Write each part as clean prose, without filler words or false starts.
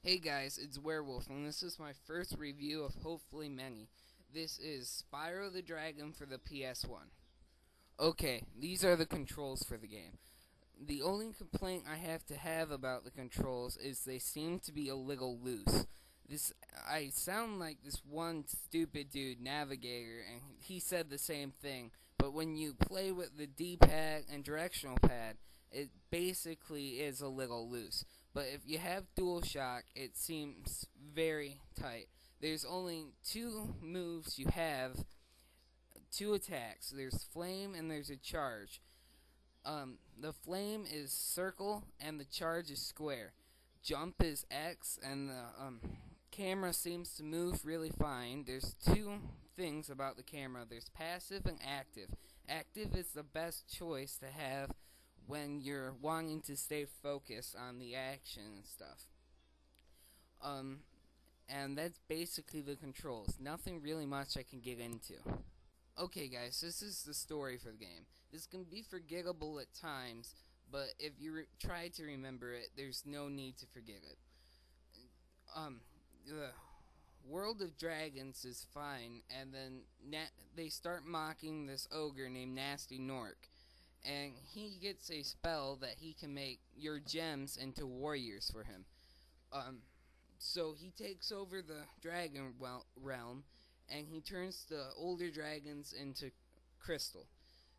Hey guys, it's Werewolf, and this is my first review of hopefully many. This is Spyro the Dragon for the PS1. Okay, these are the controls for the game. The only complaint I have about the controls is they seem to be a little loose. I sound like this one stupid dude, Navigator, and he said the same thing, but when you play with the D-pad and directional pad, it basically is a little loose. But if you have DualShock, it seems very tight. There's only two moves you have, two attacks. There's Flame and there's a Charge. The flame is circle and the charge is square. Jump is X and the camera seems to move really fine. There's two things about the camera. There's passive and active. Active is the best choice to have when you're wanting to stay focused on the action and stuff. Um, and that's basically the controls. Nothing really much I can get into. Okay, guys, this is the story for the game. This can be forgettable at times, but if you try to remember it, there's no need to forget it. The World of Dragons is fine, and then they start mocking this ogre named Nasty Nork, and he gets a spell that he can make your gems into warriors for him. Um, so he takes over the dragon realm, and he turns the older dragons into crystal.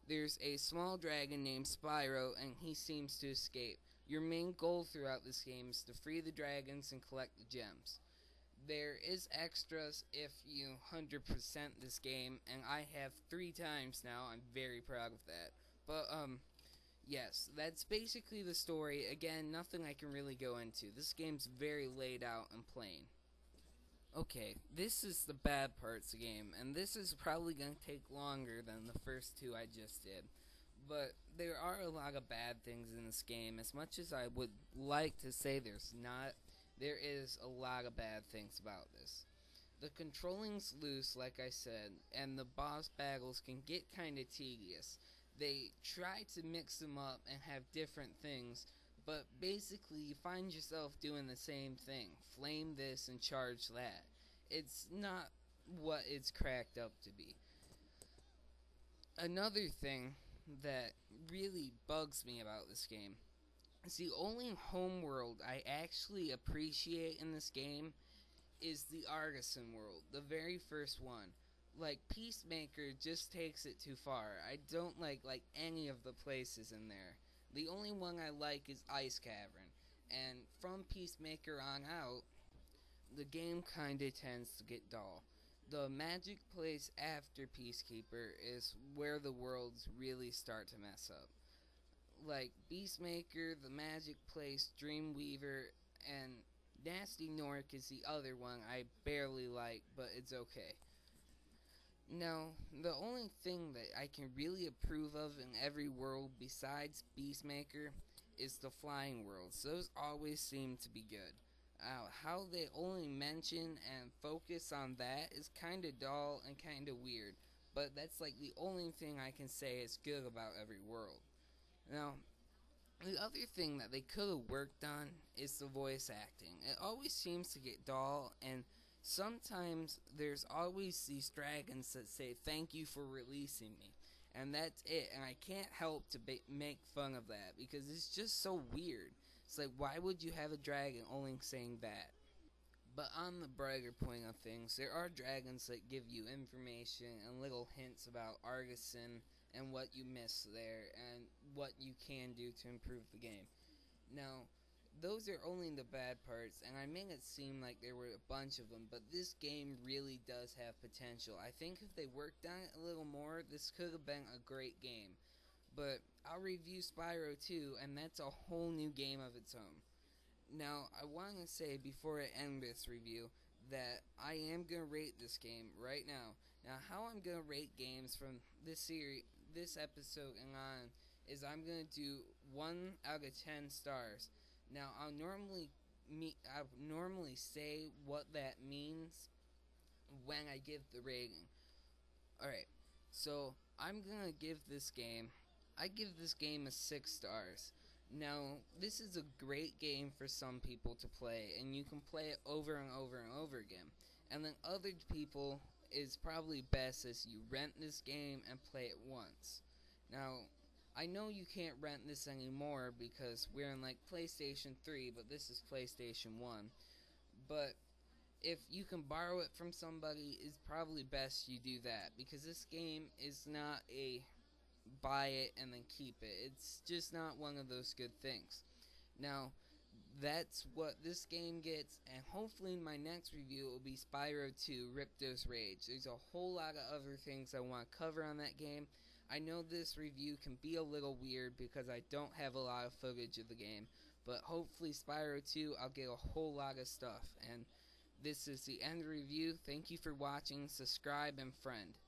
There's a small dragon named Spyro, and he seems to escape. Your main goal throughout this game is to free the dragons and collect the gems. There is extras if you 100% this game, and I have 3 times now. I'm very proud of that. But, yes, that's basically the story. Again, nothing I can really go into. This game's very laid out and plain. Okay, this is the bad parts of the game, and this is probably going to take longer than the first two I just did. But there are a lot of bad things in this game. As much as I would like to say there's not, there is a lot of bad things about this. The controlling's loose, like I said, and the boss battles can get kinda tedious. They try to mix them up and have different things, but basically you find yourself doing the same thing. Flame this and charge that. It's not what it's cracked up to be. Another thing that really bugs me about this game is the only homeworld I actually appreciate in this game is the Artisan world, the very first one. Like, Peacemaker just takes it too far. I don't like any of the places in there. The only one I like is Ice Cavern, and from Peacemaker on out, the game kinda tends to get dull. The magic place after Peacekeeper is where the worlds really start to mess up. Like Beastmaker, the magic place, Dreamweaver, and Nasty Nork is the other one I barely like, but it's okay. Now, the only thing that I can really approve of in every world besides Beastmaker is the flying worlds. Those always seem to be good. How they only mention and focus on that is kinda dull and kinda weird, but that's like the only thing I can say is good about every world. Now, the other thing that they could have worked on is the voice acting. It always seems to get dull, and sometimes there's always these dragons that say, "Thank you for releasing me." And that's it, and I can't help to make fun of that, because it's just so weird. It's like, why would you have a dragon only saying that? But on the brighter point of things, there are dragons that give you information and little hints about Artisan and what you missed there and what you can do to improve the game. Now, those are only the bad parts, and I made it seem like there were a bunch of them, but this game really does have potential. I think if they worked on it a little more, this could have been a great game. But I'll review Spyro 2, and that's a whole new game of its own. Now, I want to say before I end this review that I am going to rate this game right now. Now, how I'm going to rate games from this series, this episode and on, is I'm going to do 1 out of 10 stars. Now, I'll normally say what that means when I give the rating. Alright, so I'm going to give this game, I give this game a 6 stars. Now, this is a great game for some people to play, and you can play it over and over and over again. And then other people, is probably best as you rent this game and play it once. Now, I know you can't rent this anymore because we're in like PlayStation 3, but this is PlayStation 1. But if you can borrow it from somebody, it's probably best you do that because this game is not a buy it and then keep it. It's just not one of those good things. Now, that's what this game gets, and hopefully in my next review it will be Spyro 2 Ripto's Rage. There's a whole lot of other things I want to cover on that game. I know this review can be a little weird because I don't have a lot of footage of the game, but hopefully Spyro 2 I'll get a whole lot of stuff. And this is the end of the review. Thank you for watching, subscribe, and friend.